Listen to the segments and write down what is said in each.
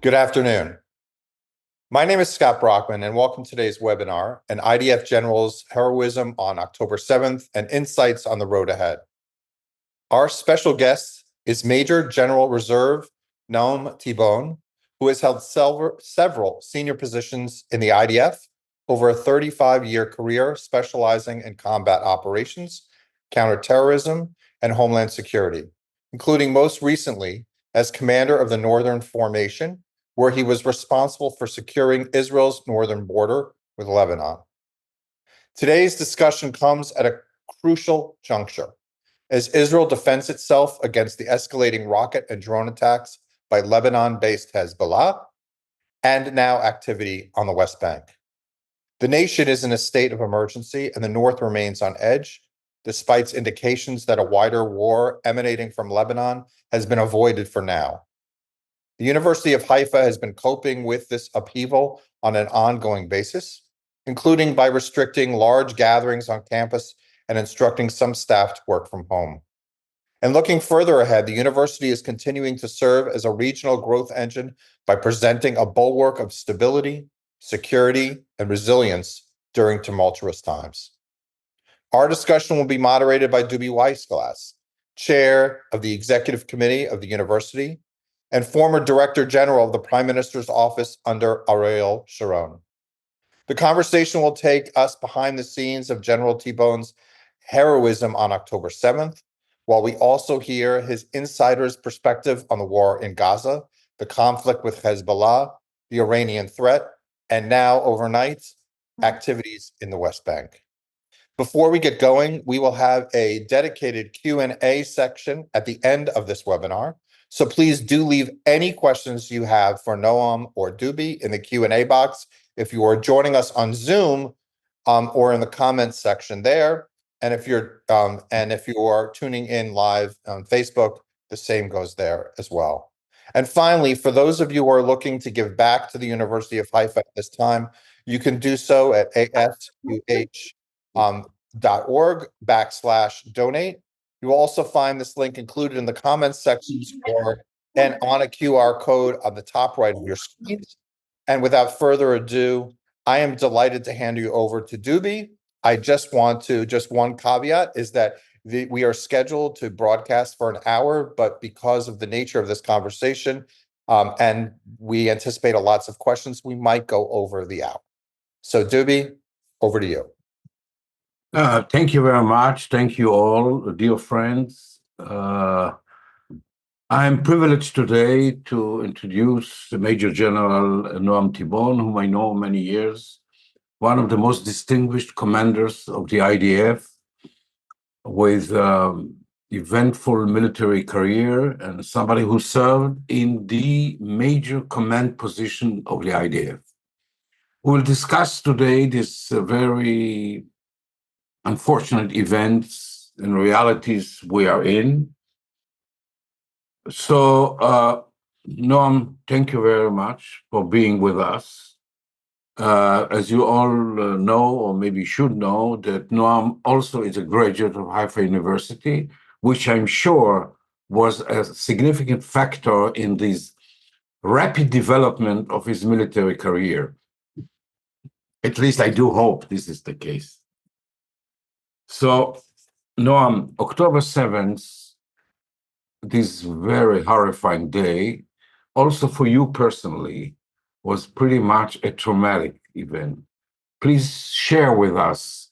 Good afternoon. My name is Scott Brockman, and welcome to today's webinar, an IDF General's Heroism on October 7th and Insights on the Road Ahead. Our special guest is Major General Reserve Noam Tibon, who has held several senior positions in the IDF over a 35-year career specializing in combat operations, counterterrorism, and homeland security, including most recently as commander of the Northern Formation, where he was responsible for securing Israel's northern border with Lebanon. Today's discussion comes at a crucial juncture as Israel defends itself against the escalating rocket and drone attacks by Lebanon-based Hezbollah and now activity on the West Bank. The nation is in a state of emergency and the North remains on edge, despite indications that a wider war emanating from Lebanon has been avoided for now. The University of Haifa has been coping with this upheaval on an ongoing basis, including by restricting large gatherings on campus and instructing some staff to work from home. And looking further ahead, the university is continuing to serve as a regional growth engine by presenting a bulwark of stability, security, and resilience during tumultuous times. Our discussion will be moderated by Dubi Weissglas, chair of the executive committee of the university and former Director General of the Prime Minister's office under Ariel Sharon. The conversation will take us behind the scenes of General Tibon's heroism on October 7th, while we also hear his insider's perspective on the war in Gaza, the conflict with Hezbollah, the Iranian threat, and now overnight, activities in the West Bank. Before we get going, we will have a dedicated Q&A section at the end of this webinar. So please do leave any questions you have for Noam or Dubi in the Q&A box if you are joining us on Zoom or in the comments section there. And if you are tuning in live on Facebook, the same goes there as well. And finally, for those of you who are looking to give back to the University of Haifa at this time, you can do so at asuh.org/donate. You will also find this link included in the comments sections and on a QR code on the top right of your screen. And without further ado, I am delighted to hand you over to Dubi. Just one caveat is that we are scheduled to broadcast for an hour, but because of the nature of this conversation, and we anticipate lots of questions, we might go over the hour. So Dubi, over to you. Thank you very much. Thank you all, dear friends. I'm privileged today to introduce Major General Noam Tibon, whom I know many years, one of the most distinguished commanders of the IDF, with eventful military career and somebody who served in the major command position of the IDF. We'll discuss today this very unfortunate events and realities we are in. So, Noam, thank you very much for being with us. As you all know, or maybe should know, that Noam also is a graduate of Haifa University, which I'm sure was a significant factor in this rapid development of his military career. At least I do hope this is the case. So, Noam, October 7th, this very horrifying day, also for you personally, was pretty much a traumatic event. Please share with us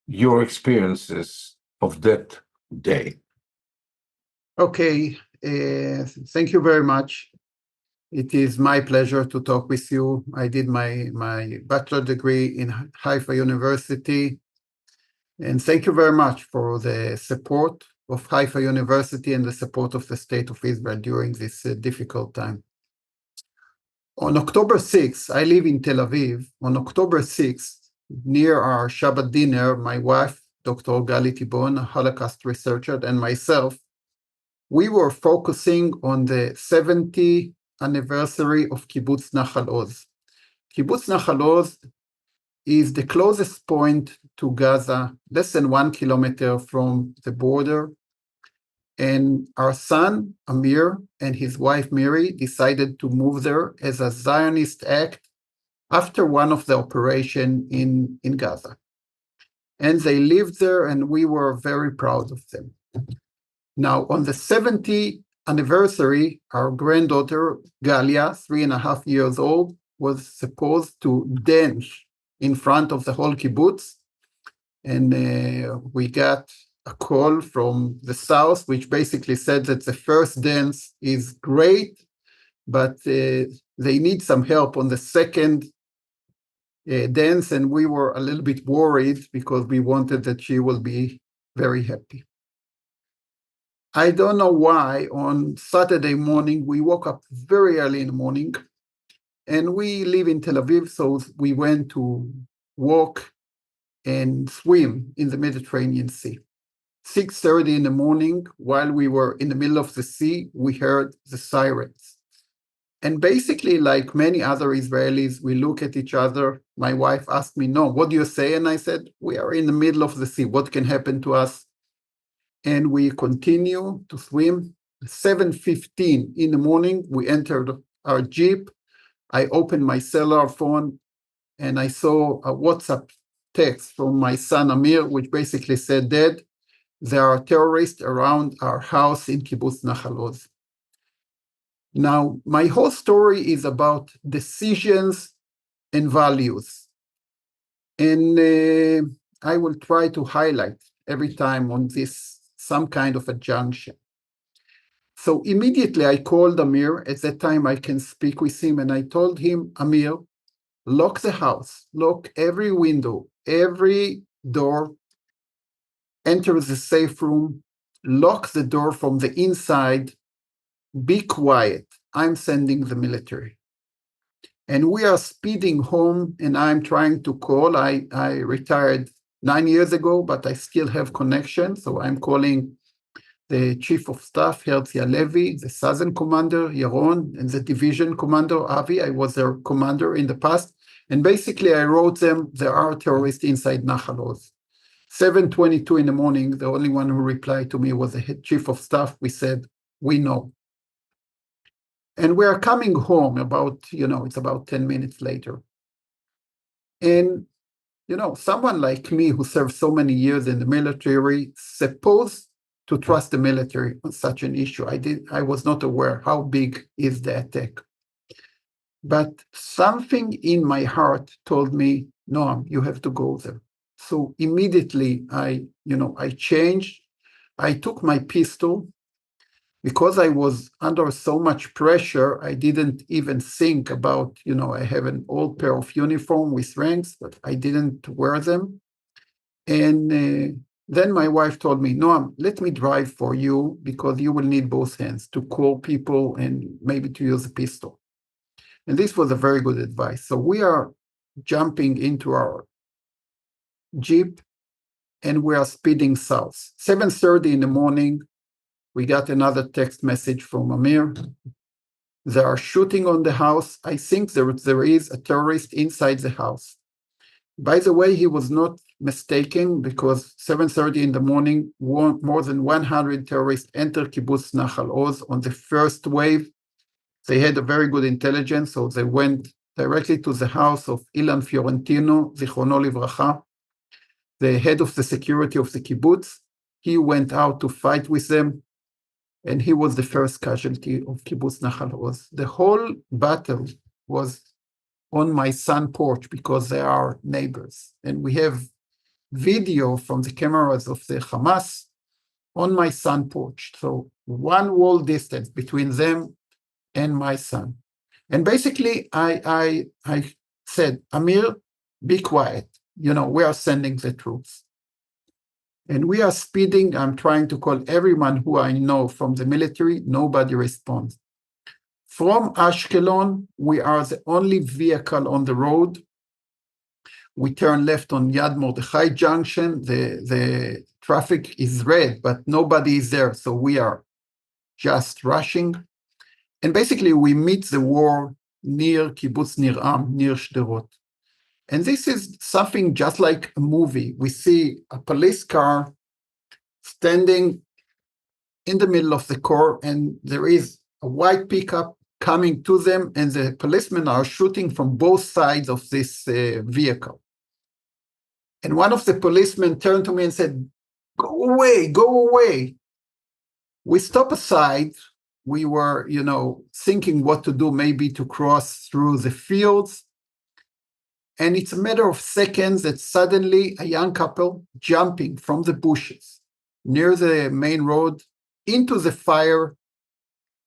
your experiences of that day. Okay, thank you very much. It is my pleasure to talk with you. I did my bachelor degree in Haifa University. And thank you very much for the support of Haifa University and the support of the State of Israel during this difficult time. On October 6th, I live in Tel Aviv. On October 6th, near our Shabbat dinner, my wife, Dr. Gali Tibon, a Holocaust researcher, and myself, we were focusing on the 70th anniversary of Kibbutz Nahal Oz. Kibbutz Nahal Oz is the closest point to Gaza, less than 1 kilometer from the border. And our son, Amir, and his wife, Mary, decided to move there as a Zionist act after one of the operations in Gaza. And they lived there, and we were very proud of them. Now, on the 70th anniversary, our granddaughter, Galia, 3.5 years old, was supposed to dance in front of the whole kibbutz. And we got a call from the south, which basically said that the first dance is great, but they need some help on the second dance. And we were a little bit worried because we wanted that she will be very happy. I don't know why on Saturday morning, we woke up very early in the morning, and we live in Tel Aviv, so we went to walk and swim in the Mediterranean Sea. 6:30 in the morning, while we were in the middle of the sea, we heard the sirens. And basically, like many other Israelis, we look at each other. My wife asked me, "No, what do you say?" And I said, "We are in the middle of the sea. What can happen to us?" And we continue to swim. 7:15 in the morning, we entered our Jeep. I opened my cellular phone, and I saw a WhatsApp text from my son Amir, which basically said, "Dad, there are terrorists around our house in Kibbutz Nahal Oz." Now, my whole story is about decisions and values. And I will try to highlight every time on this some kind of a junction. So immediately I called Amir. At that time, I can speak with him. And I told him, "Amir, lock the house, lock every window, every door, enter the safe room, lock the door from the inside, be quiet. I'm sending the military." And we are speeding home, and I'm trying to call. I retired 9 years ago, but I still have connection. So I'm calling the Chief of Staff, Herzl Levi, the Southern Commander, Yaron, and the Division Commander, Avi. I was their commander in the past. And basically, I wrote them, there are terrorists inside Nahal Oz. 7:22 in the morning, the only one who replied to me was the Chief of Staff. We said, "We know." And we are coming home it's about 10 minutes later. And, someone like me who served so many years in the military, supposed to trust the military on such an issue. I was not aware how big is the attack. But something in my heart told me, "Noam, you have to go there." So immediately I changed. I took my pistol. Because I was under so much pressure, I didn't even think about, I have an old pair of uniform with ranks, but I didn't wear them. And then my wife told me, "Noam, let me drive for you because you will need both hands to call people and maybe to use a pistol." And this was a very good advice. So we are jumping into our Jeep and we are speeding south. 7:30 in the morning, we got another text message from Amir. They are shooting on the house. I think there is a terrorist inside the house. By the way, he was not mistaken because 7:30 in the morning, more than 100 terrorists entered Kibbutz Nahal Oz on the first wave. They had a very good intelligence, so they went directly to the house of Ilan Fiorentino, Zichrono Livracha, the head of the security of the kibbutz. He went out to fight with them, and he was the first casualty of Kibbutz Nahal Oz. The whole battle was on my son's porch because they are neighbors. And we have video from the cameras of the Hamas on my son's porch. So one wall distance between them and my son. And basically, I said, "Amir, be quiet. We are sending the troops." And we are speeding. I'm trying to call everyone who I know from the military. Nobody responds. From Ashkelon, we are the only vehicle on the road. We turn left on Yad Mordechai Junction. The traffic is red, but nobody is there. So we are just rushing. And basically, we meet the war near Kibbutz Nir Am, near Shderot. And this is something just like a movie. We see a police car standing in the middle of the core, and there is a white pickup coming to them, and the policemen are shooting from both sides of this vehicle. And one of the policemen turned to me and said, "Go away, go away." We stopped aside. We were, thinking what to do, maybe to cross through the fields. And it's a matter of seconds that suddenly a young couple jumping from the bushes near the main road into the fire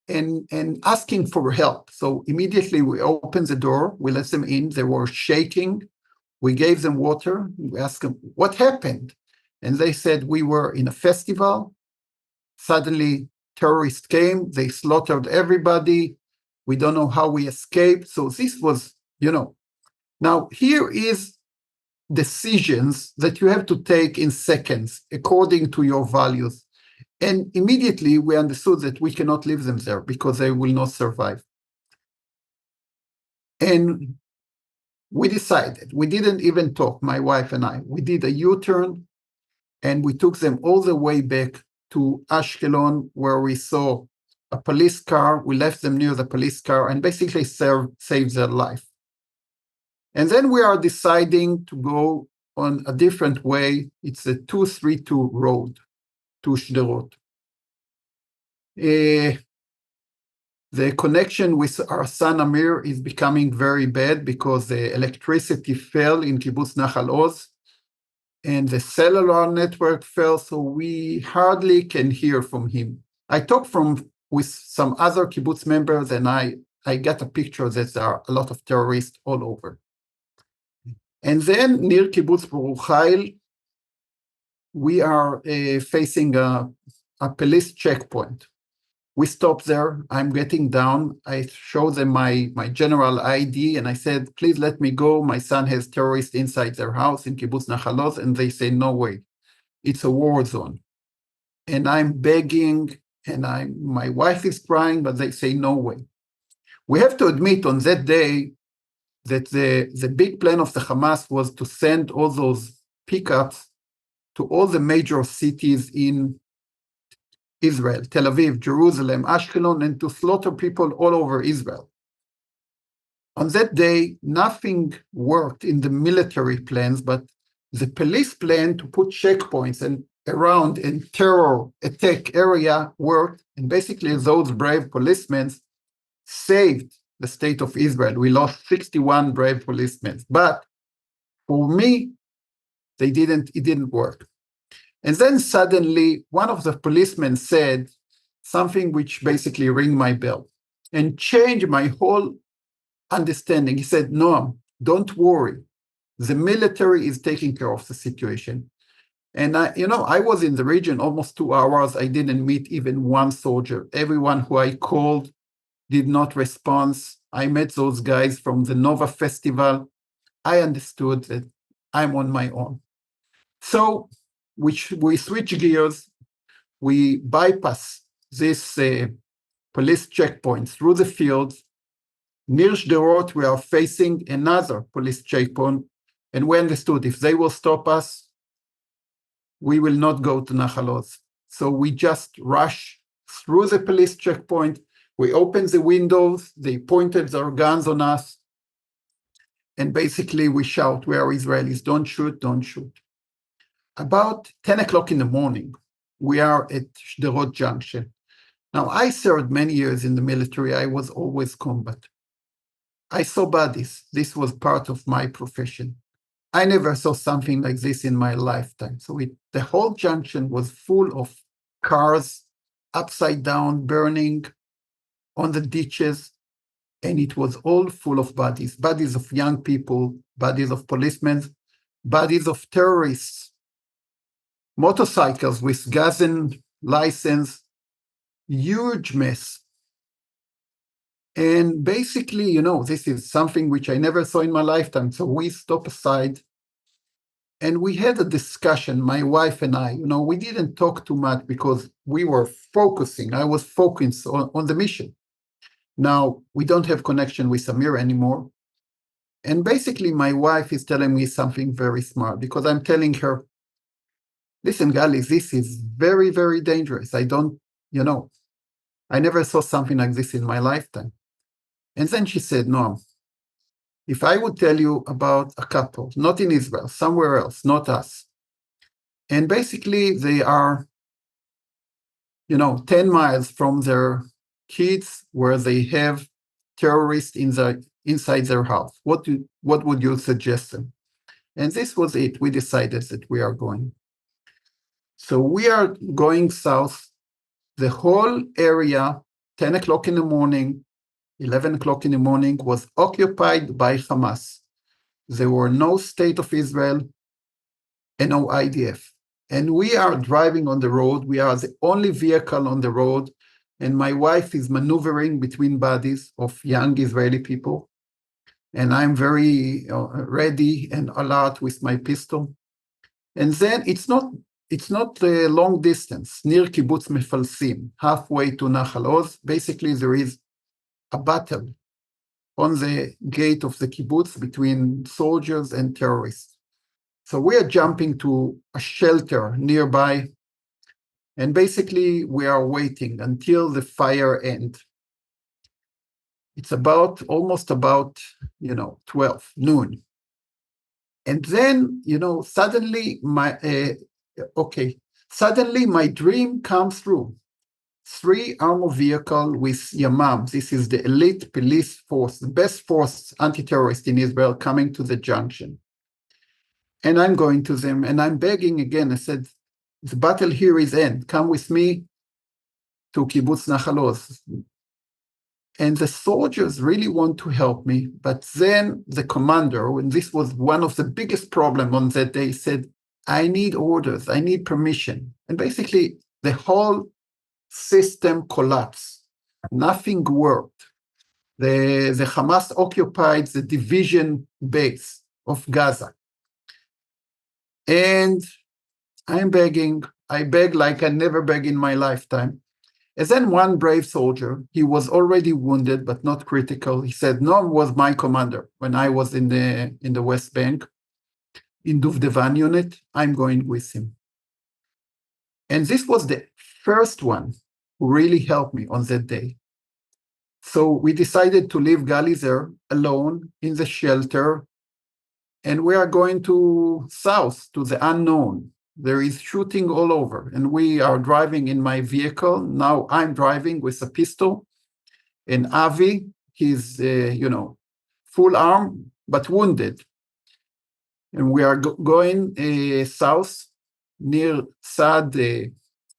and asking for help. So immediately we opened the door, we let them in. They were shaking. We gave them water. We asked them, what happened? And they said, we were in a festival. Suddenly terrorists came, they slaughtered everybody. We don't know how we escaped. So this was, Now here is decisions that you have to take in seconds according to your values. And immediately we understood that we cannot leave them there because they will not survive. And we decided, we didn't even talk, my wife and I. We did a U-turn and we took them all the way back to Ashkelon, where we saw a police car. We left them near the police car and basically saved their life. And then we are deciding to go on a different way. It's a 232 road to Sderot. The connection with our son Amir is becoming very bad because the electricity fell in Kibbutz Nahal Oz and the cellular network fell, so we hardly can hear from him. I talked with some other kibbutz members and I got a picture that there are a lot of terrorists all over. And then near Kibbutz Baruch we are facing a police checkpoint. We stop there. I'm getting down. I show them my general ID and I said, please let me go. My son has terrorists inside their house in Kibbutz Nahal Oz. And they say, no way. It's a war zone. And I'm begging and my wife is crying, but they say, no way. We have to admit on that day that the big plan of the Hamas was to send all those pickups to all the major cities in Israel, Tel Aviv, Jerusalem, Ashkelon, and to slaughter people all over Israel. On that day, nothing worked in the military plans, but the police plan to put checkpoints and around in terror attack area worked, and basically those brave policemen saved the state of Israel. We lost 61 brave policemen, but for me, it didn't work. And then suddenly, one of the policemen said something which basically rang my bell and changed my whole understanding. He said, Noam, don't worry. The military is taking care of the situation. And I was in the region almost 2 hours. I didn't meet even one soldier. Everyone who I called did not respond. I met those guys from the Nova Festival. I understood that I'm on my own. So we switch gears, we bypass this police checkpoint through the fields. Near Sderot, we are facing another police checkpoint, and we understood if they will stop us, we will not go to Nahal Oz. So we just rush through the police checkpoint. We opened the windows, they pointed their guns on us, and basically we shout, we are Israelis, don't shoot, don't shoot. About 10 o'clock in the morning, we are at Sderot Junction. Now, I served many years in the military. I was always combat. I saw bodies. This was part of my profession. I never saw something like this in my lifetime. So the whole junction was full of cars, upside down, burning on the ditches, and it was all full of bodies of young people, bodies of policemen, bodies of terrorists, motorcycles with Gazan license, huge mess. And basically, this is something which I never saw in my lifetime. So we stopped aside and we had a discussion, my wife and I. We didn't talk too much because we were focusing. I was focused on the mission. Now, we don't have connection with Amir anymore. And basically, my wife is telling me something very smart because I'm telling her, listen, Gali, this is very, very dangerous. I don't, I never saw something like this in my lifetime. And then she said, Noam, if I would tell you about a couple, not in Israel, somewhere else, not us, and basically they are, 10 miles from their kids where they have terrorists inside their house, what would you suggest them? And this was it. We decided that we are going. So we are going south. The whole area, 10 o'clock in the morning, 11 o'clock in the morning, was occupied by Hamas. There were no state of Israel and no IDF. And we are driving on the road. We are the only vehicle on the road. And my wife is maneuvering between bodies of young Israeli people. And I'm very ready and alert with my pistol. And then it's not a long distance, near Kibbutz Mefalsim, halfway to Nahal Oz. Basically, there is a battle on the gate of the kibbutz between soldiers and terrorists. So we are jumping to a shelter nearby, and basically we are waiting until the fire ends. It's almost about 12 noon. And then, suddenly my dream comes through. 3 armored vehicles with Yamam. This is the elite police force, the best force anti-terrorist in Israel, coming to the junction. And I'm going to them and I'm begging again. I said, the battle here is end. Come with me to Kibbutz Nahal Oz. And the soldiers really want to help me. But then the commander, and this was one of the biggest problems on that day, said, I need orders, I need permission. And basically the whole system collapsed. Nothing worked. The Hamas occupied the division base of Gaza. And I'm begging. I beg like I never beg in my lifetime. And then one brave soldier, he was already wounded, but not critical. He said, Noam was my commander when I was in the West Bank, in Duvdevan unit. I'm going with him. And this was the first one who really helped me on that day. So we decided to leave Gali there alone in the shelter, and we are going to south, to the unknown. There is shooting all over, and we are driving in my vehicle. Now I'm driving with a pistol, and Avi, he's, full arm, but wounded. And we are going south near Sad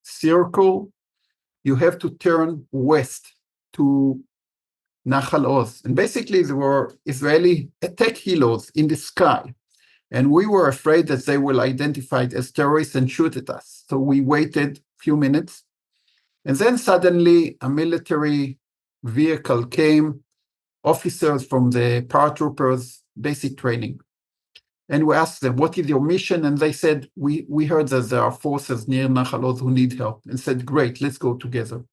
Circle. You have to turn west to Nahal Oz. And basically, there were Israeli attack helos in the sky. And we were afraid that they will identify it as terrorists and shoot at us. So we waited a few minutes. And then suddenly a military vehicle came, officers from the paratroopers basic training. And we asked them, what is your mission? And they said, we heard that there are forces near Nahal Oz who need help. And said, great, let's go together.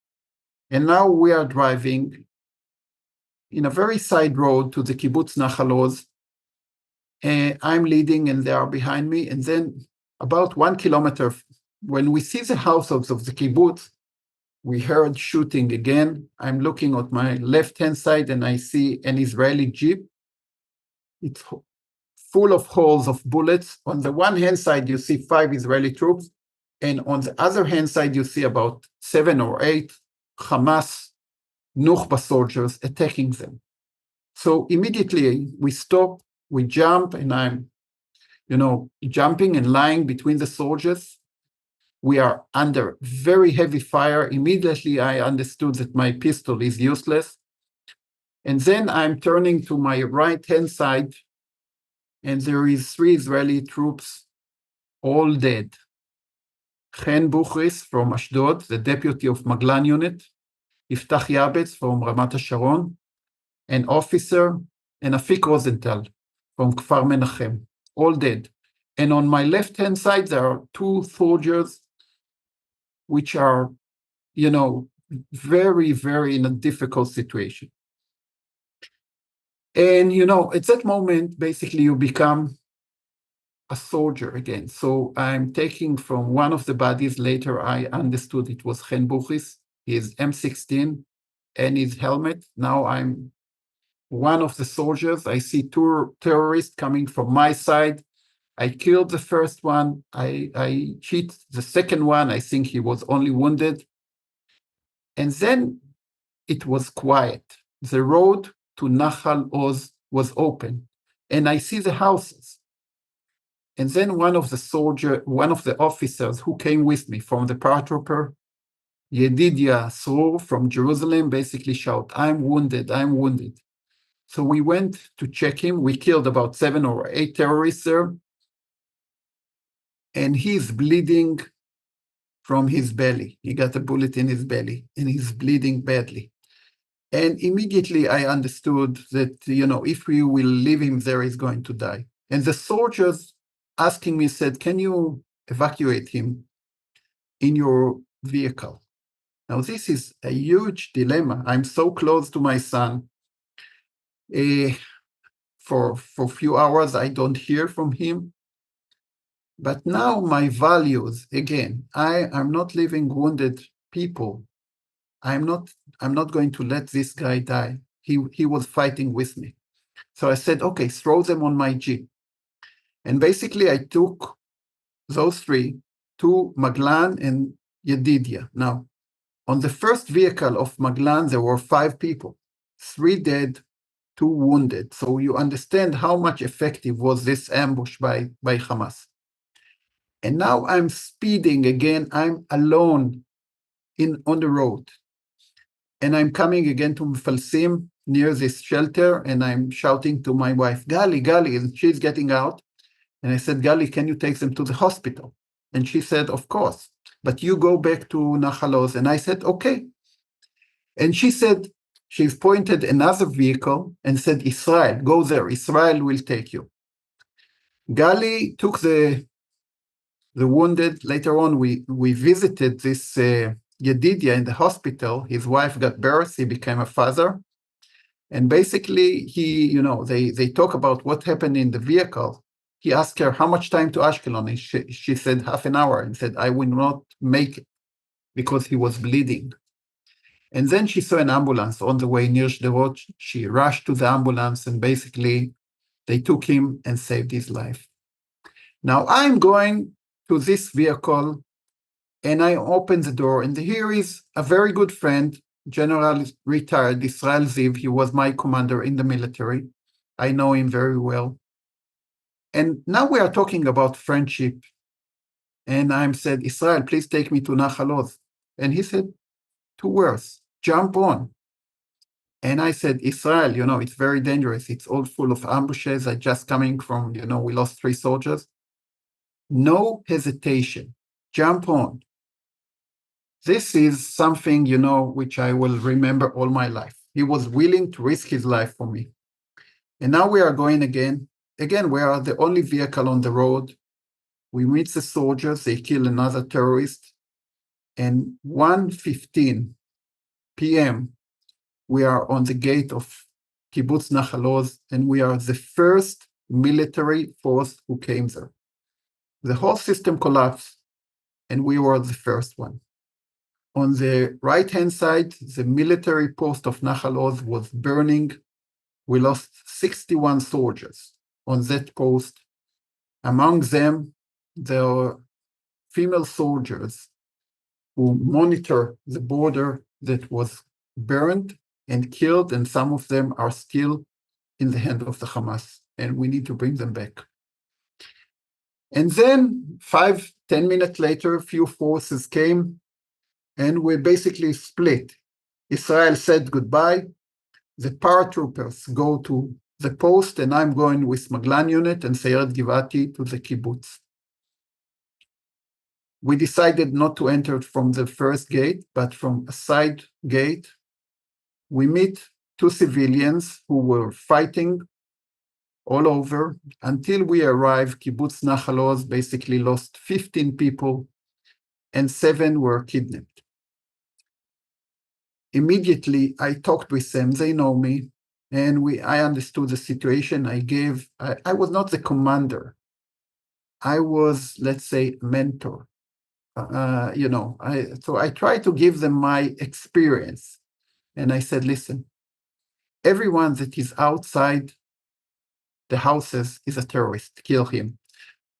And now we are driving in a very side road to the Kibbutz Nahal Oz. I'm leading and they are behind me. And then about 1 kilometer, when we see the houses of the kibbutz, we heard shooting again. I'm looking at my left-hand side and I see an Israeli Jeep. It's full of holes of bullets. On the one hand side, you see 5 Israeli troops. And on the other hand side, you see about 7 or 8 Hamas Nukhba soldiers attacking them. So immediately we stop. We jump, and I'm, jumping and lying between the soldiers. We are under very heavy fire. Immediately, I understood that my pistol is useless. And then I'm turning to my right-hand side, and there is 3 Israeli troops, all dead. Chen Buchris from Ashdod, the deputy of Maglan unit, Iftach Yabetz from Ramat HaSharon, an officer, and Afik Rosenthal from Kfar Menachem, all dead. And on my left-hand side, there are 2 soldiers, which are, very, very in a difficult situation. And, at that moment, basically, you become a soldier again. So I'm taking from one of the bodies. Later, I understood it was Chen Buchis. his M16 and his helmet. Now I'm one of the soldiers. I see two terrorists coming from my side. I killed the first one. I hit the second one. I think he was only wounded. And then it was quiet. The road to Nahal Oz was open, and I see the houses. And then one of the officers who came with me from the paratrooper, Yedidia Srur from Jerusalem, basically shout, "I'm wounded, I'm wounded." So we went to check him. We killed about 7 or 8 terrorists there. And he's bleeding from his belly. He got a bullet in his belly, and he's bleeding badly. And immediately I understood that, if we will leave him there, he's going to die. And the soldiers asking me said, "Can you evacuate him in your vehicle?" Now, this is a huge dilemma. I'm so close to my son. For a few hours, I don't hear from him. But now my values, again, I'm not leaving wounded people. I'm not going to let this guy die. He was fighting with me. So I said, okay, throw them on my Jeep. And basically I took those 3 to Maglan and Yedidia. Now, on the first vehicle of Maglan, there were 5 people, 3 dead, 2 wounded. So you understand how much effective was this ambush by Hamas. And now I'm speeding again. I'm alone on the road. And I'm coming again to Mfalsim near this shelter, and I'm shouting to my wife, "Gali, Gali," and she's getting out. And I said, "Gali, can you take them to the hospital?" And she said, "Of course, but you go back to Nahal Oz." And I said, "Okay." And she said, she's pointed another vehicle and said, "Israel, go there. Israel will take you." Gali took the wounded. Later on, we visited this Yedidia in the hospital. His wife got birth. He became a father. And basically, they talk about what happened in the vehicle. He asked her, "How much time to Ashkelon?" And she said, "Half an hour." And said, "I will not make it," because he was bleeding. And then she saw an ambulance on the way near Sderot. She rushed to the ambulance, and basically, they took him and saved his life. Now, I'm going to this vehicle, and I open the door, and here is a very good friend, General retired Israel Ziv. He was my commander in the military. I know him very well. And now we are talking about friendship. And I said, "Israel, please take me to Nahal Oz." And he said 2 words, "Jump on." And I said, "Israel, it's very dangerous. It's all full of ambushes. I just coming from, we lost 3 soldiers. No hesitation. Jump on." This is something, which I will remember all my life. He was willing to risk his life for me. And now we are going again. Again, we are the only vehicle on the road. We meet the soldiers. They kill another terrorist. And 1:15 p.m., we are on the gate of Kibbutz Nahal Oz, and we are the first military force who came there. The whole system collapsed, and we were the first one. On the right-hand side, the military post of Nahal Oz was burning. We lost 61 soldiers on that post. Among them, there were female soldiers who monitor the border that was burned and killed, and some of them are still in the hand of the Hamas, and we need to bring them back. And then 5-10 minutes later, a few forces came, and we basically split. Israel said goodbye. The paratroopers go to the post, and I'm going with Maglan unit and Sayeret Givati to the kibbutz. We decided not to enter from the first gate, but from a side gate. We meet 2 civilians who were fighting all over until we arrived. Kibbutz Nahal Oz basically lost 15 people, and 7 were kidnapped. Immediately, I talked with them. They know me, and I understood the situation. I was not the commander. I was, let's say, mentor. So I try to give them my experience. And I said, listen, everyone that is outside the houses is a terrorist, kill him.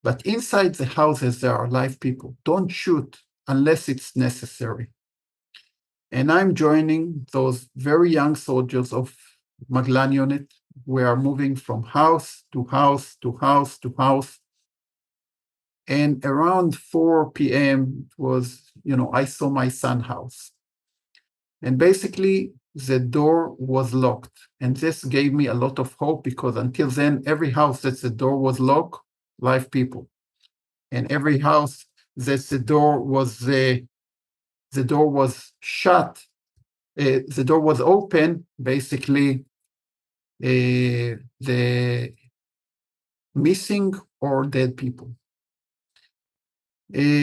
But inside the houses, there are live people. Don't shoot unless it's necessary. And I'm joining those very young soldiers of Maglan unit. We are moving from house to house to house to house. And around 4 p.m. I saw my son's house. And basically, the door was locked. And this gave me a lot of hope because until then, every house that the door was locked, live people. And every house that the door was shut, the door was open, basically the missing or dead people.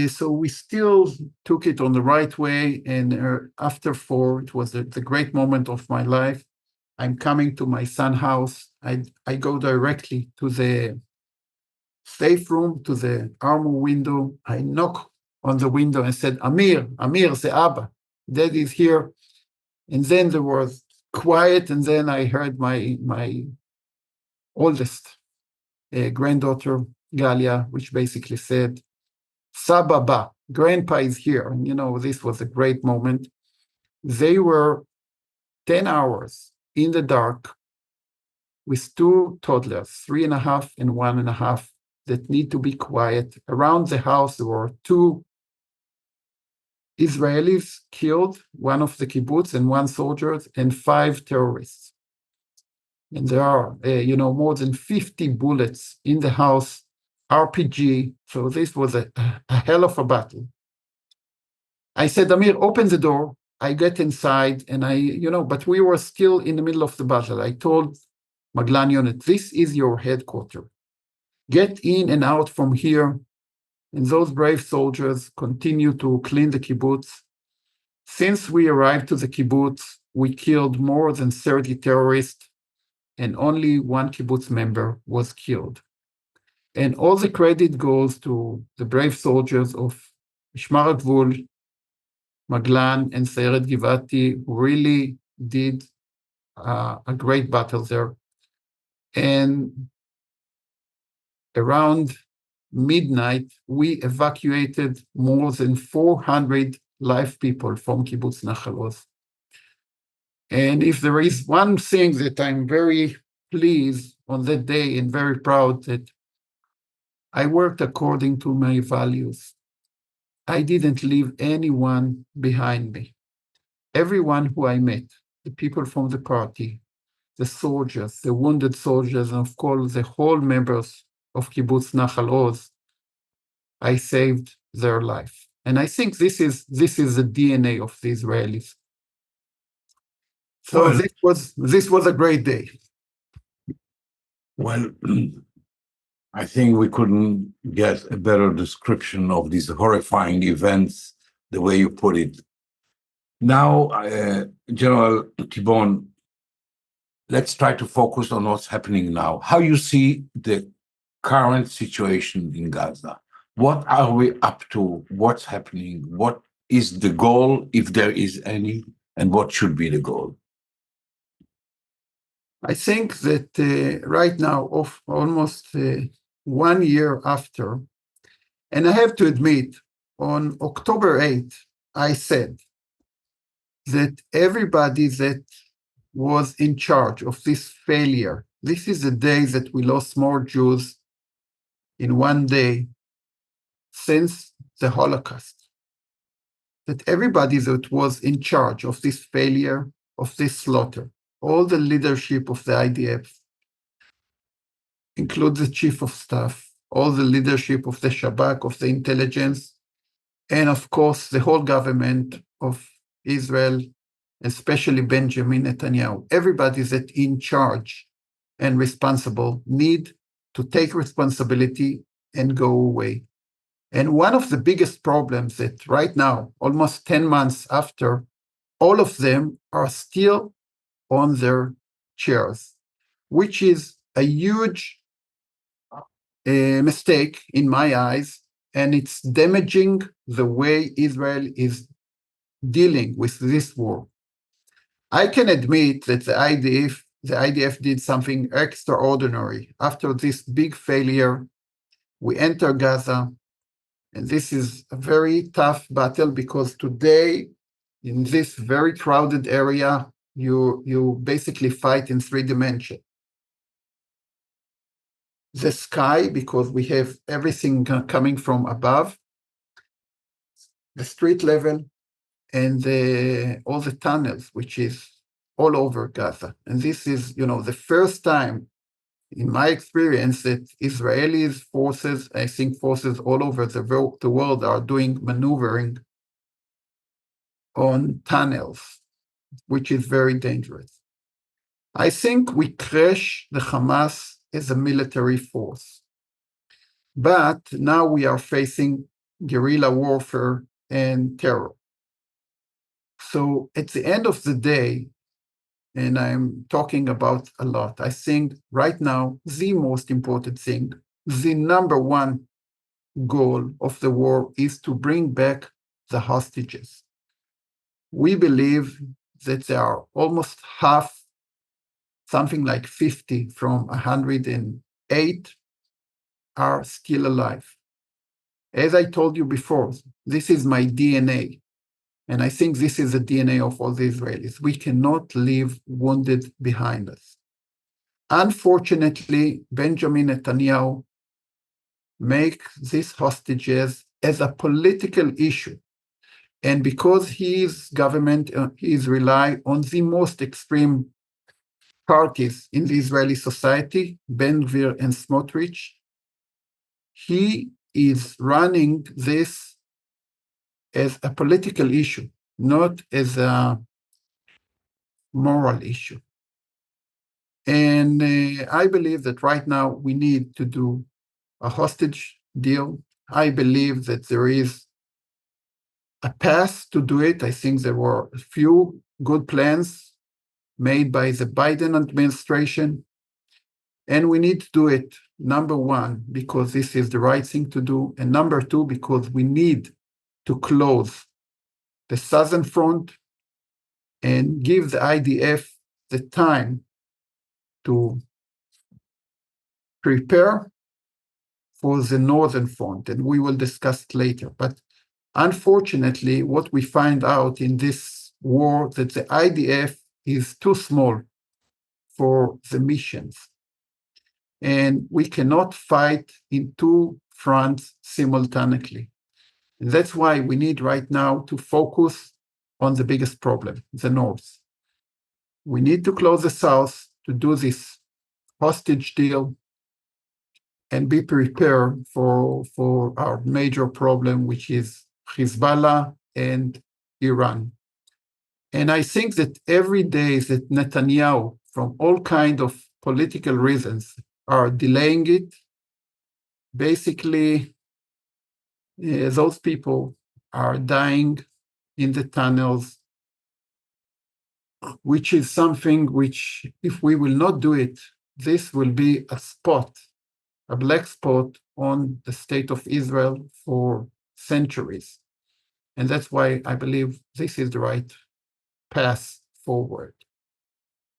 So we still took it on the right way. And after 4, it was the great moment of my life. I'm coming to my son's house. I go directly to the safe room, to the armor window. I knock on the window and said, Amir, the Abba, Dad is here. And then there was quiet, and then I heard my oldest granddaughter, Galia, which basically said, Sababa, Grandpa is here. And this was a great moment. They were 10 hours in the dark with 2 toddlers, 3.5 and 1.5, that need to be quiet. Around the house, there were 2 Israelis killed, 1 of the kibbutz and 1 soldier, and 5 terrorists. And there are, more than 50 bullets in the house, RPG. So this was a hell of a battle. I said, Amir, open the door. I get inside, and but we were still in the middle of the battle. I told Maglan unit, this is your headquarters. Get in and out from here. And those brave soldiers continue to clean the kibbutz. Since we arrived to the kibbutz, we killed more than 30 terrorists, and only 1 kibbutz member was killed. And all the credit goes to the brave soldiers of Mishmar HaGvul, Maglan, and Sayeret Givati, who really did a great battle there. And around midnight, we evacuated more than 400 live people from Kibbutz Nahal Oz. And if there is one thing that I'm very pleased on that day and very proud that I worked according to my values. I didn't leave anyone behind me. Everyone who I met, the people from the party, the soldiers, the wounded soldiers, and of course the whole members of Kibbutz Nahal Oz, I saved their life. And I think this is the DNA of the Israelis. So this was a great day. Well, I think we couldn't get a better description of these horrifying events, the way you put it. Now, General Tibon, let's try to focus on what's happening now. How you see the current situation in Gaza? What are we up to? What's happening? What is the goal, if there is any, and what should be the goal? I think that right now, of almost 1 year after, and I have to admit, on October 8th, I said that everybody that was in charge of this failure, this is the day that we lost more Jews in one day since the Holocaust, that everybody that was in charge of this failure, of this slaughter, all the leadership of the IDF, include the chief of staff, all the leadership of the Shabak, of the intelligence, and of course, the whole government of Israel, especially Benjamin Netanyahu. Everybody that's in charge and responsible need to take responsibility and go away. And one of the biggest problems that right now, almost 10 months after, all of them are still on their chairs, which is a huge mistake in my eyes, and it's damaging the way Israel is dealing with this war. I can admit that the IDF did something extraordinary. After this big failure, we enter Gaza, and this is a very tough battle because today, in this very crowded area, you basically fight in 3 dimensions. The sky, because we have everything coming from above, the street level, and all the tunnels, which is all over Gaza. And this is, the first time in my experience that Israeli forces, I think forces all over the world are doing maneuvering on tunnels, which is very dangerous. I think we crash the Hamas as a military force. But now we are facing guerrilla warfare and terror. So at the end of the day, and I'm talking about a lot, I think right now, the most important thing, the number one goal of the war is to bring back the hostages. We believe that there are almost half, something like 50 from 108 are still alive. As I told you before, this is my DNA. And I think this is the DNA of all the Israelis. We cannot leave wounded behind us. Unfortunately, Benjamin Netanyahu makes these hostages as a political issue. And because his government is relying on the most extreme parties in the Israeli society, Ben Gvir and Smotrich, he is running this as a political issue, not as a moral issue. And I believe that right now we need to do a hostage deal. I believe that there is a path to do it. I think there were a few good plans made by the Biden administration, and we need to do it, number one, because this is the right thing to do, and number two, because we need to close the southern front and give the IDF the time to prepare for the northern front, and we will discuss it later. But unfortunately, what we find out in this war that the IDF is too small for the missions. And we cannot fight in 2 fronts simultaneously. And that's why we need right now to focus on the biggest problem, the north. We need to close the south to do this hostage deal and be prepared for our major problem, which is Hezbollah and Iran. And I think that every day that Netanyahu, from all kinds of political reasons, are delaying it, basically, those people are dying in the tunnels, which is something which, if we will not do it, this will be a black spot on the state of Israel for centuries. And that's why I believe this is the right path forward.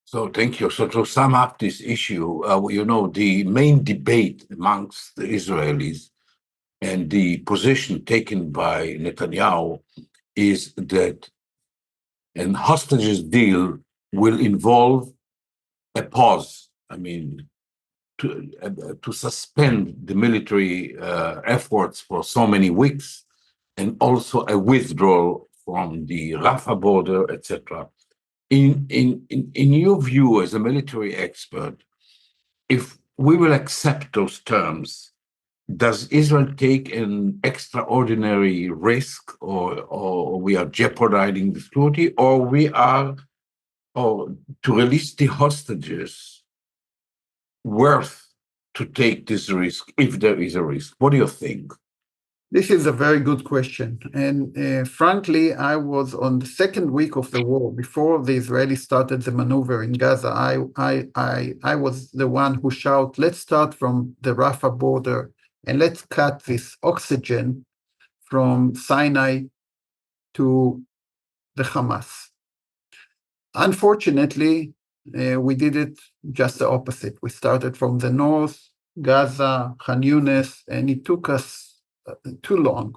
So thank you. So to sum up this issue, the main debate amongst the Israelis and the position taken by Netanyahu is that an hostages deal will involve a pause. To suspend the military efforts for so many weeks, and also a withdrawal from the Rafah border, etc. In your view as a military expert, if we will accept those terms, does Israel take an extraordinary risk, or we are jeopardizing the security, or to release the hostages worth to take this risk if there is a risk? What do you think? This is a very good question. And frankly, I was on the second week of the war, before the Israelis started the maneuver in Gaza. I was the one who shouted, let's start from the Rafah border and let's cut this oxygen from Sinai to the Hamas. Unfortunately, we did it just the opposite. We started from the north, Gaza, Khan Yunis, and it took us too long.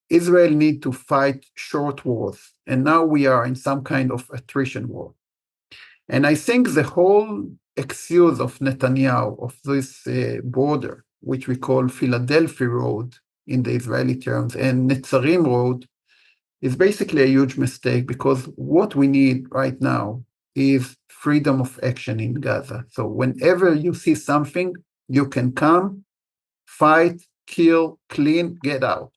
Israel need to fight short wars, and now we are in some kind of attrition war. And I think the whole excuse of Netanyahu of this border, which we call Philadelphia Road in the Israeli terms, and Netzarim Road, is basically a huge mistake, because what we need right now is freedom of action in Gaza. So whenever you see something, you can come, fight, kill, clean, get out.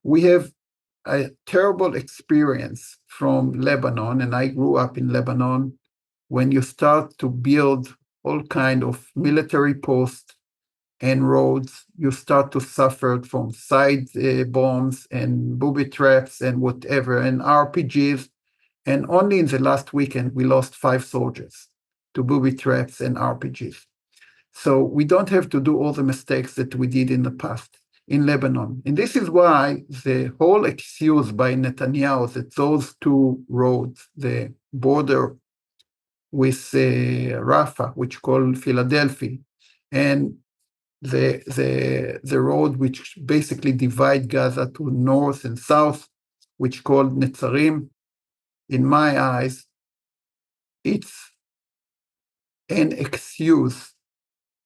We have a terrible experience from Lebanon, and I grew up in Lebanon. When you start to build all kind of military posts and roads, you start to suffer from side bombs and booby traps and whatever, and RPGs. And only in the last weekend, we lost 5 soldiers to booby traps and RPGs. So we don't have to do all the mistakes that we did in the past in Lebanon. And this is why the whole excuse by Netanyahu that those 2 roads, the border with Rafah, which called Philadelphia, and the road which basically divide Gaza to north and south, which called Netzarim, in my eyes, it's an excuse.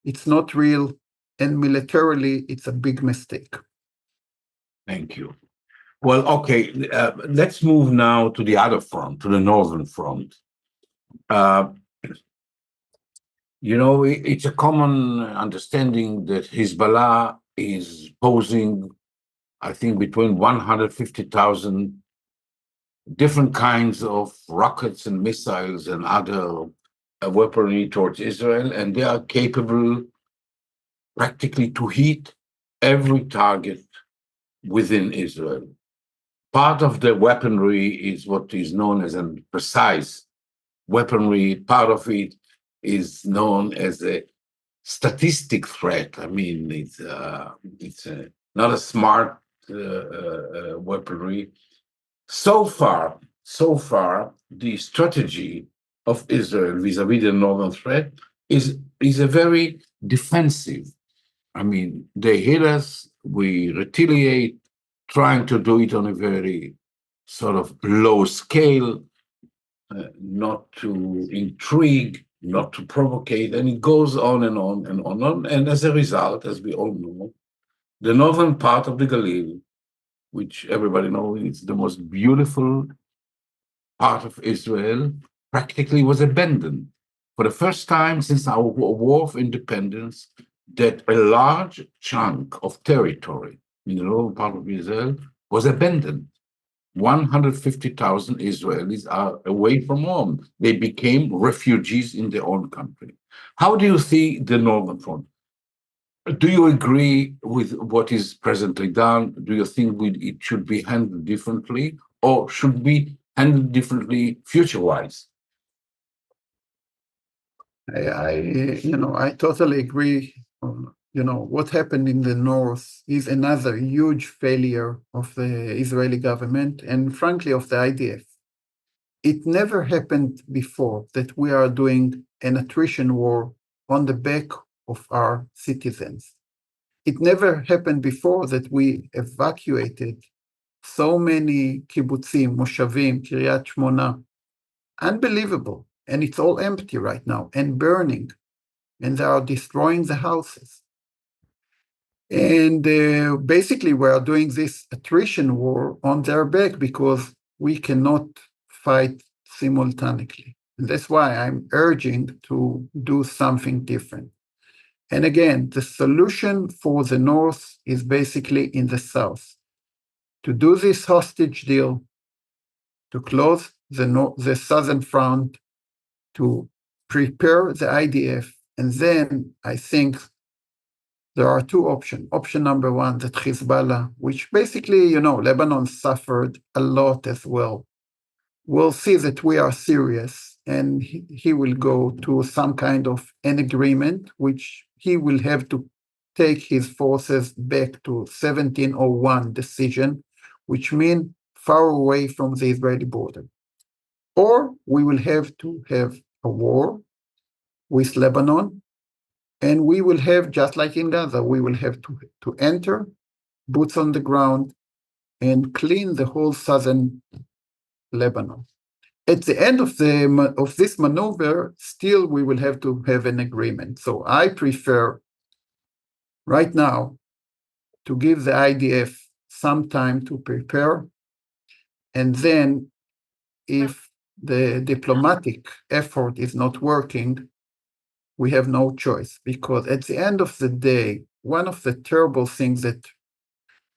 It's not real, and militarily, it's a big mistake. Thank you. Well, okay, let's move now to the other front, to the northern front. It's a common understanding that Hezbollah is posing, I think, between 150,000 different kinds of rockets and missiles and other weaponry towards Israel, and they are capable practically to hit every target within Israel. Part of the weaponry is what is known as a precise weaponry. Part of it is known as a statistic threat. I mean, it's not a smart weaponry. So far, the strategy of Israel vis-a-vis the northern threat is a very defensive. I mean, they hit us, we retaliate, trying to do it on a very sort of low scale, not to intrigue, not to provocate, and it goes on and on and on. And as a result, as we all know, the northern part of the Galil, which everybody knows is the most beautiful part of Israel, practically was abandoned. For the first time since our war of independence, that a large chunk of territory in the northern part of Israel was abandoned. 150,000 Israelis are away from home. They became refugees in their own country. How do you see the northern front? Do you agree with what is presently done? Do you think it should be handled differently, or should be handled differently future-wise? I totally agree. What happened in the north is another huge failure of the Israeli government and, frankly, of the IDF. It never happened before that we are doing an attrition war on the back of our citizens. It never happened before that we evacuated so many kibbutzim, moshavim, Kiryat Shmona. Unbelievable. And it's all empty right now and burning. And they are destroying the houses. And basically, we are doing this attrition war on their back because we cannot fight simultaneously. And that's why I'm urging to do something different. And again, the solution for the North is basically in the South. To do this hostage deal, to close the Southern Front, to prepare the IDF, and then I think there are 2 options. Option number 1, that Hezbollah, which basically, Lebanon suffered a lot as well, will see that we are serious, and he will go to some kind of an agreement, which he will have to take his forces back to 1701 decision, which means far away from the Israeli border. Or we will have to have a war with Lebanon, and we will have, just like in Gaza, we will have to enter, boots on the ground, and clean the whole southern Lebanon. At the end of this maneuver, still we will have to have an agreement. So I prefer right now to give the IDF some time to prepare, and then if the diplomatic effort is not working, we have no choice, because at the end of the day, one of the terrible things that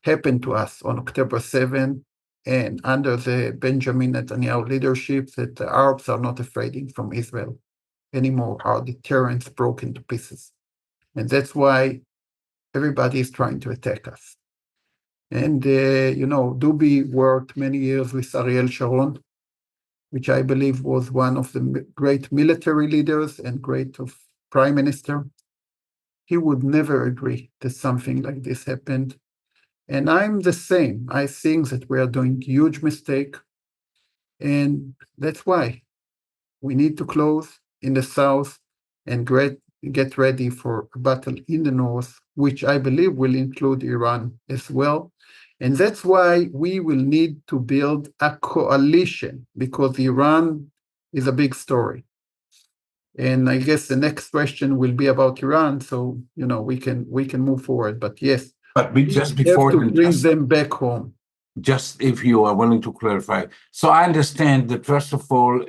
happened to us on October 7 and under the Benjamin Netanyahu leadership, that the Arabs are not afraid from Israel anymore. Our deterrence broken to pieces. And that's why everybody is trying to attack us. And, Dubi worked many years with Ariel Sharon, which I believe was one of the great military leaders and great of prime minister. He would never agree that something like this happened. And I'm the same. I think that we are doing huge mistake. And that's why we need to close in the south and get ready for a battle in the north, which I believe will include Iran as well. And that's why we will need to build a coalition, because Iran is a big story. And I guess the next question will be about Iran, so we can move forward. But yes, but just we before have to bring them back home. Just if you are willing to clarify. So I understand that, first of all,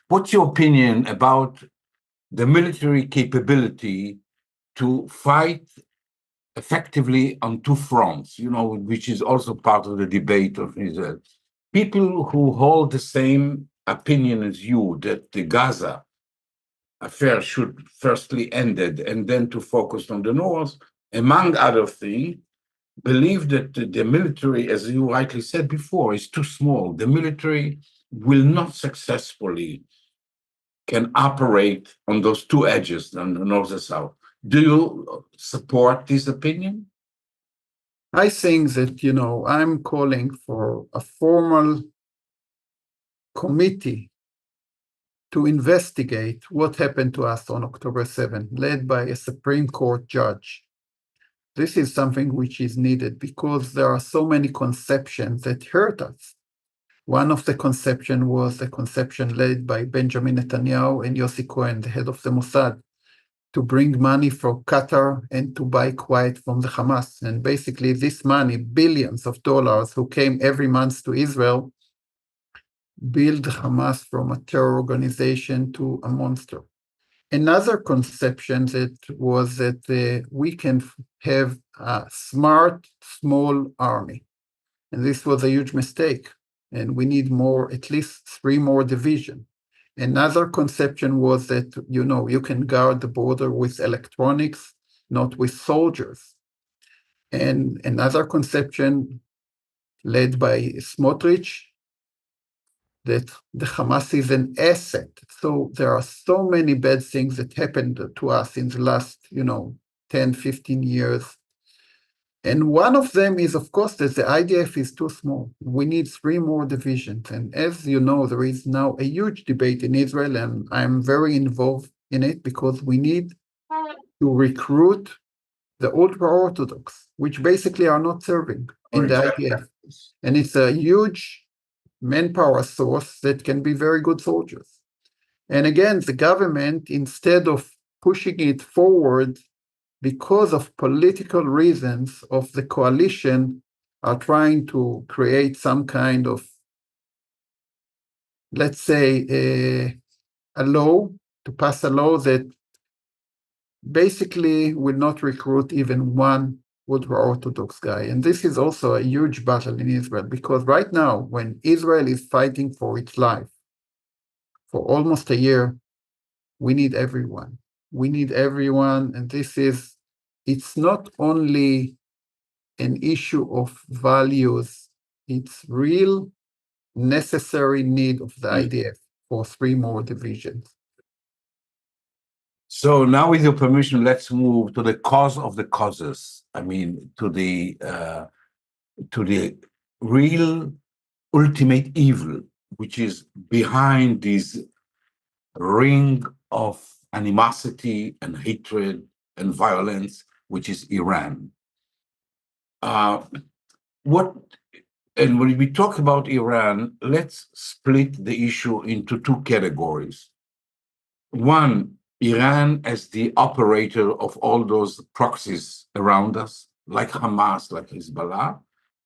what's your opinion about the military capability to fight effectively on two fronts, which is also part of the debate of Israel. People who hold the same opinion as you, that the Gaza affair should firstly ended and then to focus on the north, among other things, believe that the military, as you rightly said before, is too small. The military will not successfully can operate on those two edges, on the north and south. Do you support this opinion? I think that, I'm calling for a formal committee to investigate what happened to us on October 7, led by a Supreme Court judge. This is something which is needed because there are so many conceptions that hurt us. One of the conceptions was a conception led by Benjamin Netanyahu and Yossi Cohen, the head of the Mossad, to bring money from Qatar and to buy quiet from the Hamas. And basically this money, billions of dollars who came every month to Israel, build Hamas from a terror organization to a monster. Another conception that was that we can have a smart, small army. And this was a huge mistake. And we need at least 3 more divisions. Another conception was that, you can guard the border with electronics, not with soldiers. And another conception led by Smotrich, that the Hamas is an asset. So there are so many bad things that happened to us in the last, 10, 15 years. And one of them is, of course, that the IDF is too small. We need 3 more divisions. And as you know, there is now a huge debate in Israel, and I'm very involved in it because we need to recruit the ultra-Orthodox, which basically are not serving in the IDF. And it's a huge manpower source that can be very good soldiers. And again, the government, instead of pushing it forward, because of political reasons of the coalition, are trying to create some kind of, let's say, a law, to pass a law that basically will not recruit even one ultra-Orthodox guy. And this is also a huge battle in Israel, because right now, when Israel is fighting for its life for almost a year, we need everyone. We need everyone, and it's not only an issue of values, it's real necessary need of the IDF for 3 more divisions. So now, with your permission, let's move to the cause of the causes. I mean, to the real ultimate evil, which is behind this ring of animosity and hatred and violence, which is Iran. And when we talk about Iran, let's split the issue into two categories. One, Iran as the operator of all those proxies around us, like Hamas, like Hezbollah.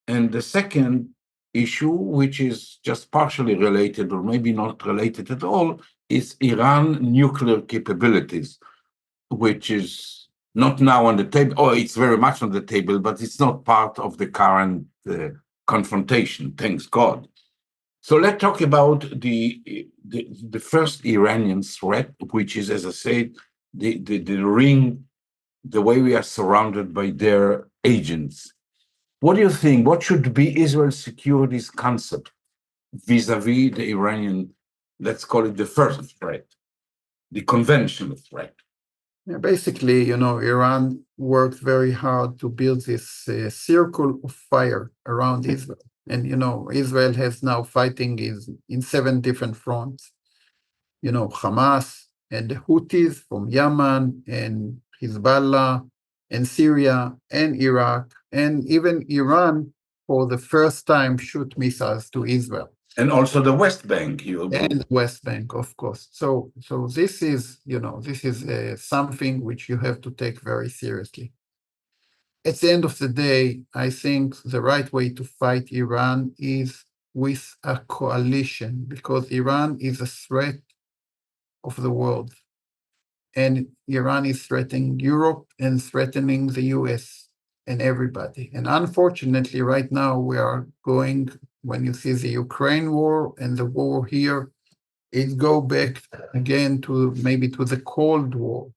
And the second issue, which is just partially related or maybe not related at all, is Iran nuclear capabilities, which is not now on the table, or it's very much on the table, but it's not part of the current confrontation, thanks God. So let's talk about the first Iranian threat, which is, as I said, the ring, the way we are surrounded by their agents. What do you think? What should be Israel's security's concept vis-a-vis the Iranian, let's call it the first threat, the conventional threat? Yeah, basically, Iran worked very hard to build this circle of fire around Israel. And, Israel has now fighting in 7 different fronts. Hamas and the Houthis from Yemen and Hezbollah and Syria and Iraq and even Iran for the first time shoot missiles to Israel. And also the West Bank. And West Bank, of course. So this is, something which you have to take very seriously. At the end of the day, I think the right way to fight Iran is with a coalition, because Iran is a threat of the world. And Iran is threatening Europe and threatening the US and everybody. And unfortunately, right now, we are going, when you see the Ukraine war and the war here, it go back again to maybe to the Cold War,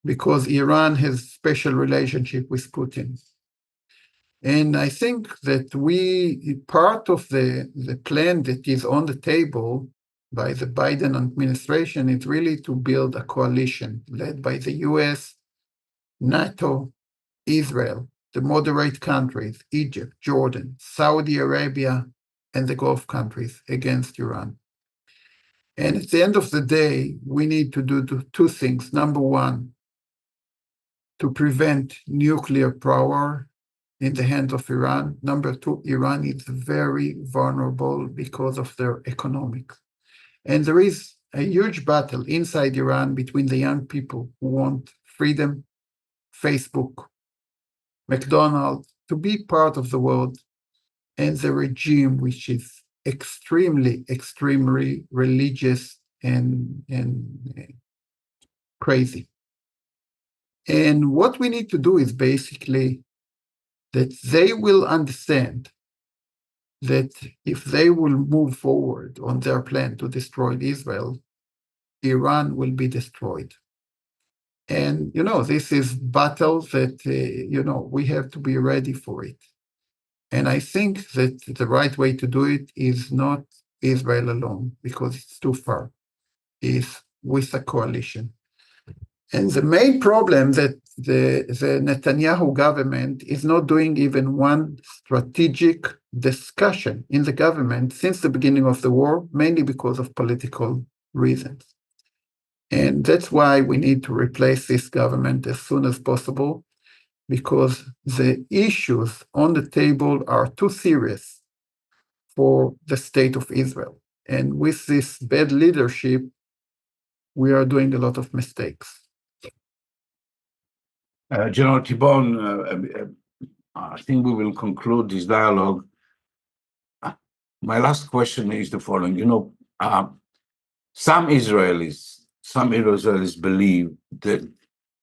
because Iran has special relationship with Putin. And I think that part of the plan that is on the table by the Biden administration is really to build a coalition led by the US, NATO, Israel, the moderate countries, Egypt, Jordan, Saudi Arabia, and the Gulf countries against Iran. And at the end of the day, we need to do 2 things. Number one, to prevent nuclear power in the hands of Iran. Number 2, Iran is very vulnerable because of their economics. And there is a huge battle inside Iran between the young people who want freedom, Facebook, McDonald's, to be part of the world, and the regime, which is extremely religious and crazy. And what we need to do is basically that they will understand that if they will move forward on their plan to destroy Israel, Iran will be destroyed. And, this is battle that, we have to be ready for it. And I think that the right way to do it is not Israel alone, because it's too far, is with a coalition. And the main problem that the Netanyahu government is not doing even one strategic discussion in the government since the beginning of the war, mainly because of political reasons. And that's why we need to replace this government as soon as possible, because the issues on the table are too serious for the state of Israel. And with this bad leadership, we are doing a lot of mistakes. General Tibon, I think we will conclude this dialogue. My last question is the following. Some Israelis believe that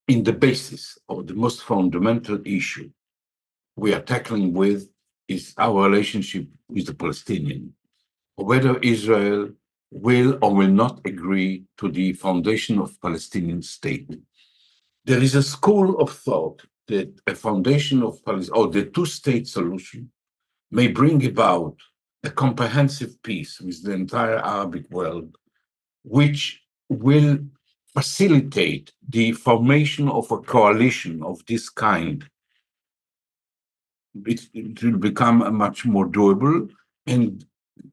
in the basis of the most fundamental issue we are tackling with is our relationship with the Palestinian, or whether Israel will or will not agree to the foundation of Palestinian state. There is a school of thought that a foundation of Palestine, or the 2-state solution, may bring about a comprehensive peace with the entire Arabic world, which will facilitate the formation of a coalition of this kind, it will become much more doable, and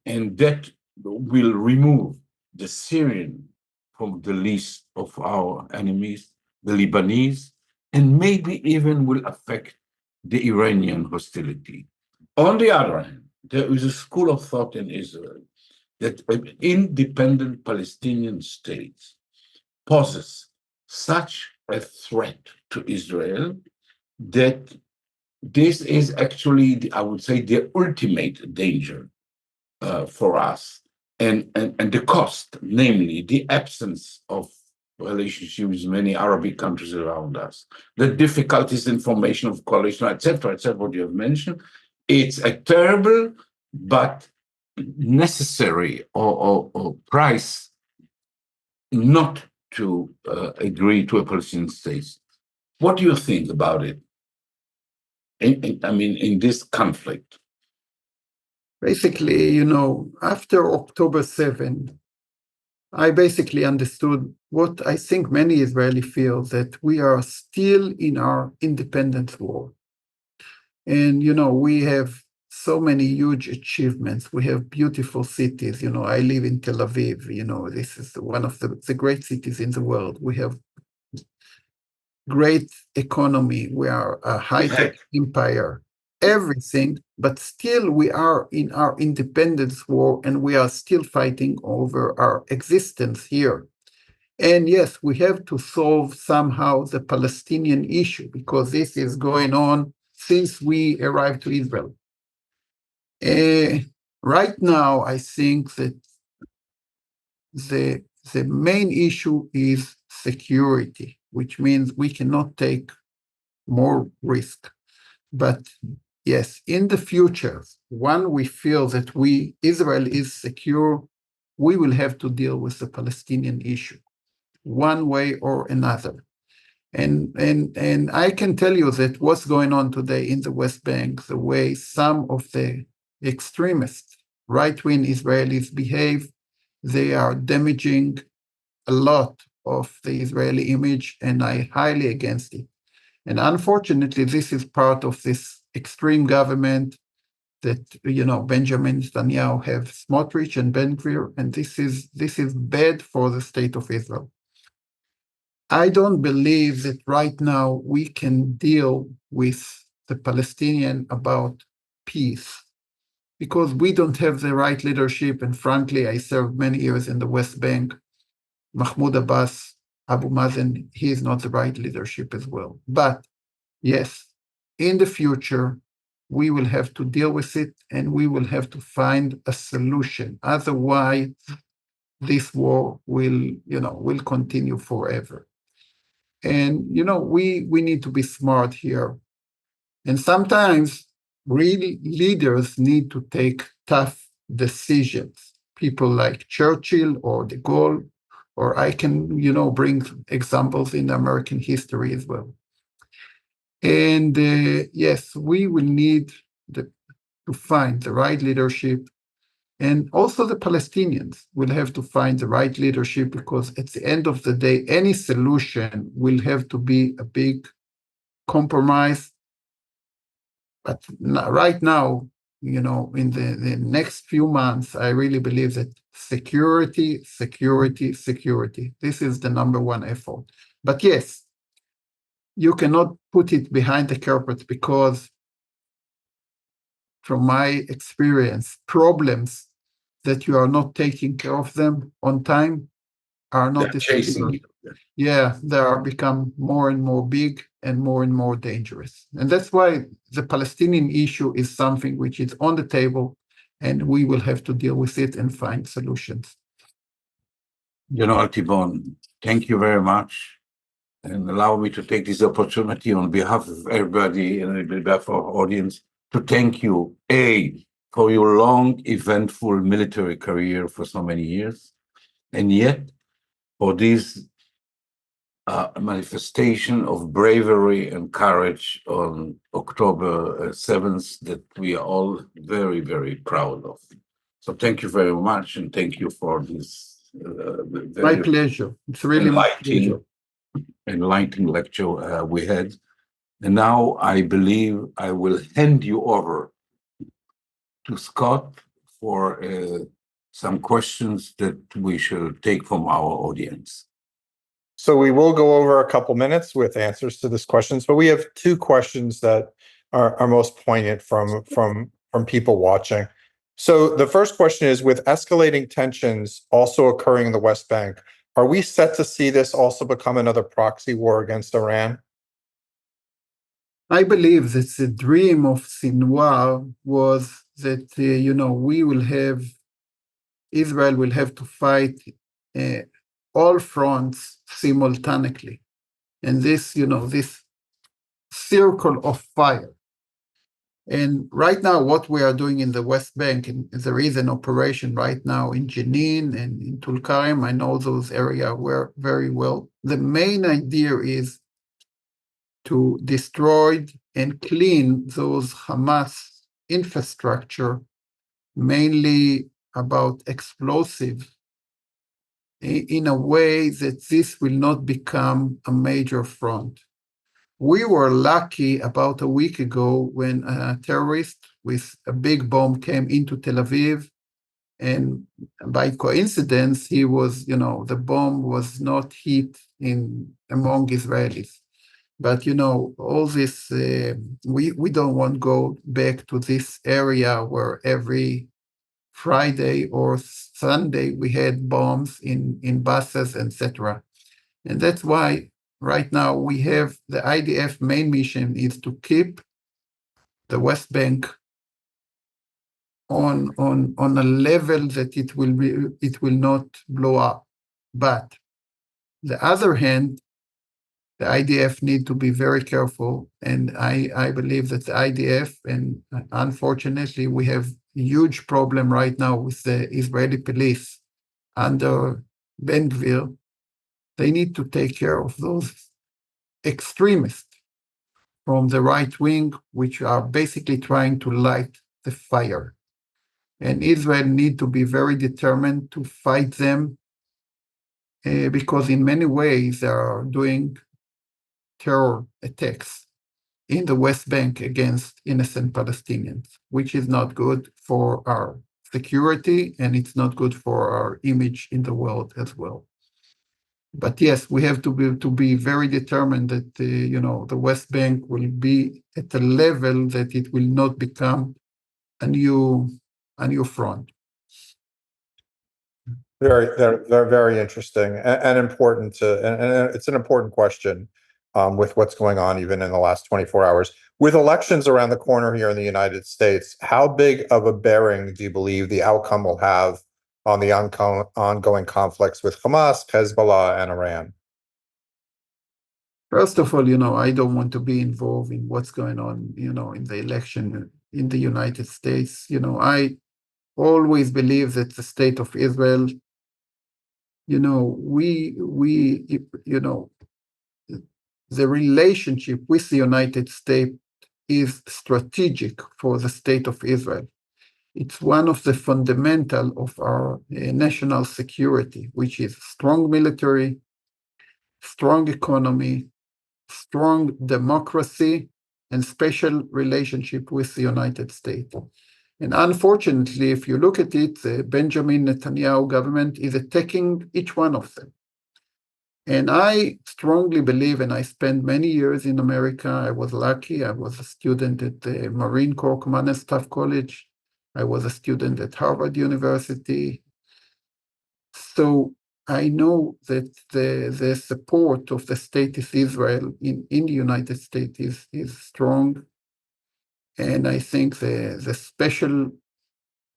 that will remove the Syrian from the list of our enemies, the Lebanese, and maybe even will affect the Iranian hostility. On the other hand, there is a school of thought in Israel that an independent Palestinian state poses such a threat to Israel that this is actually, I would say, the ultimate danger for us. And the cost, namely the absence of relationship with many Arabic countries around us, the difficulties in formation of coalition, etc., what you have mentioned, it's a terrible but necessary or price not to agree to a Palestinian state. What do you think about it? In this conflict? Basically, after October 7, I basically understood what I think many Israelis feel, that we are still in our independence war. And, we have so many huge achievements. We have beautiful cities. I live in Tel Aviv. This is one of the great cities in the world. We have great economy. We are a high-tech empire. Everything, but still we are in our independence war, and we are still fighting over our existence here. And yes, we have to solve somehow the Palestinian issue, because this is going on since we arrived to Israel. Right now, I think that the main issue is security, which means we cannot take more risk. But yes, in the future, when we feel that Israel is secure, we will have to deal with the Palestinian issue, one way or another. And I can tell you that what's going on today in the West Bank, the way some of the extremist right-wing Israelis behave, they are damaging a lot of the Israeli image, and I highly against it. And unfortunately, this is part of this extreme government that, Benjamin Netanyahu have Smotrich and Ben-Gvir, and this is bad for the state of Israel. I don't believe that right now we can deal with the Palestinian about peace, because we don't have the right leadership. And frankly, I served many years in the West Bank. Mahmoud Abbas, Abu Mazen, he is not the right leadership as well. But yes, in the future, we will have to deal with it, and we will have to find a solution. Otherwise, this war will continue forever. And, we need to be smart here. And sometimes really leaders need to take tough decisions. People like Churchill or de Gaulle, or I can, bring examples in American history as well. And yes, we will need to find the right leadership. And also the Palestinians will have to find the right leadership, because at the end of the day, any solution will have to be a big compromise. But right now, in the next few months, I really believe that security. This is the number one effort. But yes, you cannot put it behind the carpet, because from my experience, problems that you are not taking care of them on time are not chasing you. Yeah, they are become more and more big and more dangerous. And that's why the Palestinian issue is something which is on the table, and we will have to deal with it and find solutions. Noam Tibon, thank you very much. And allow me to take this opportunity on behalf of everybody and on behalf of our audience to thank you, for your long, eventful military career for so many years, and yet for this manifestation of bravery and courage on October 7th that we are all very, very proud of. So thank you very much, and thank you for this My pleasure. It's really my pleasure. Enlightening lecture we had. And now I believe I will hand you over to Scott for some questions that we shall take from our audience. So we will go over a couple minutes with answers to these questions, but we have two questions that are most poignant from people watching. So the first question is, with escalating tensions also occurring in the West Bank, are we set to see this also become another proxy war against Iran? I believe that the dream of Sinwar was that, Israel will have to fight all fronts simultaneously. And this circle of fire. And right now, what we are doing in the West Bank, and there is an operation right now in Jenin and in Tulkarem. I know those areas very well. The main idea is to destroy and clean those Hamas infrastructure, mainly about explosives, in a way that this will not become a major front. We were lucky about a week ago when a terrorist with a big bomb came into Tel Aviv, and by coincidence, the bomb was not hit among Israelis. But all this, we don't want to go back to this area where every Friday or Sunday we had bombs in buses, etc. And that's why right now we have the IDF main mission is to keep the West Bank on a level that it will not blow up. But the other hand, the IDF need to be very careful, and I believe that the IDF, and unfortunately we have huge problem right now with the Israeli police under Ben Gvir. They need to take care of those extremists from the right wing, which are basically trying to light the fire. And Israel need to be very determined to fight them because in many ways they are doing terror attacks in the West Bank against innocent Palestinians, which is not good for our security, and it's not good for our image in the world as well. But yes, we have to be very determined that the West Bank will be at a level that it will not become a new front. They're very interesting and important and it's an important question with what's going on even in the last 24 hours. With elections around the corner here in the United States, how big of a bearing do you believe the outcome will have on the ongoing conflicts with Hamas, Hezbollah, and Iran? First of all, I don't want to be involved in what's going on, in the election in the United States. I always believe that the state of Israel, the relationship with the United States is strategic for the state of Israel. It's one of the fundamental of our national security, which is strong military, strong economy, strong democracy, and special relationship with the United States. And unfortunately, if you look at it, the Benjamin Netanyahu government is attacking each one of them. And I strongly believe, and I spent many years in America. I was lucky. I was a student at the Marine Corps Command and Staff College. I was a student at Harvard University. So I know that the support of the state of Israel in the United States is strong. And I think the special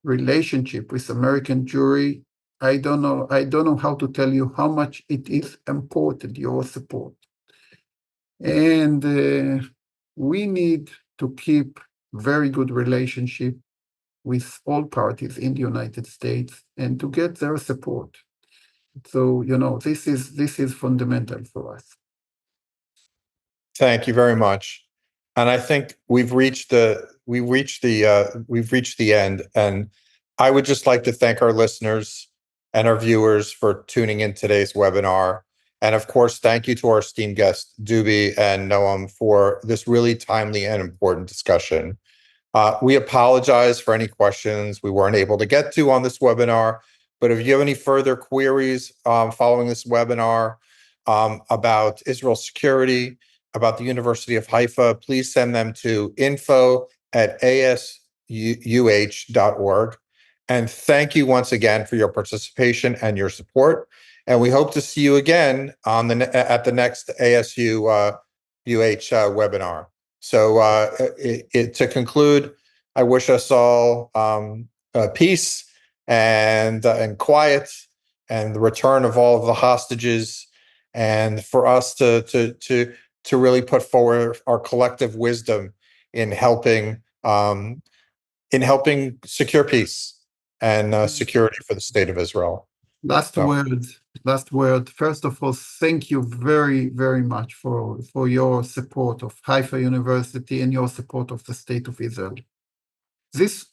relationship with American Jewry, I don't know how to tell you how much it is important, your support. And we need to keep very good relationship with all parties in the United States and to get their support. So, this is fundamental for us. Thank you very much. And I think we've reached the end. And I would just like to thank our listeners and our viewers for tuning in today's webinar. And of course, thank you to our esteemed guests, Dubi and Noam, for this really timely and important discussion. We apologize for any questions we weren't able to get to on this webinar, but if you have any further queries following this webinar about Israel's security, about the University of Haifa, please send them to info@asuh.org. And thank you once again for your participation and your support. And we hope to see you again on at the next ASU webinar. So to conclude, I wish us all peace and quiet, and the return of all of the hostages, and for us to really put forward our collective wisdom in helping secure peace and security for the state of Israel. Last word. First of all, thank you very, very much for your support of Haifa University and your support of the state of Israel. This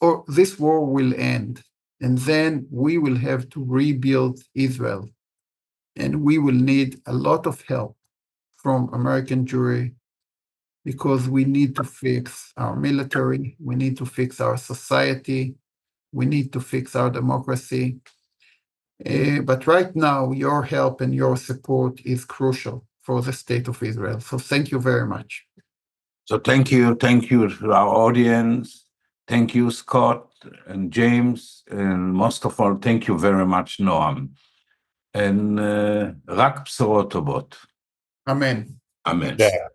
war will end, and then we will have to rebuild Israel, and we will need a lot of help from American Jewry, because we need to fix our military, we need to fix our society, we need to fix our democracy. But right now, your help and your support is crucial for the state of Israel. So thank you very much. So thank you to our audience. Thank you, Scott and James, and most of all, thank you very much, Noam. And רק בשורות טובות. Amen. Amen. Yeah.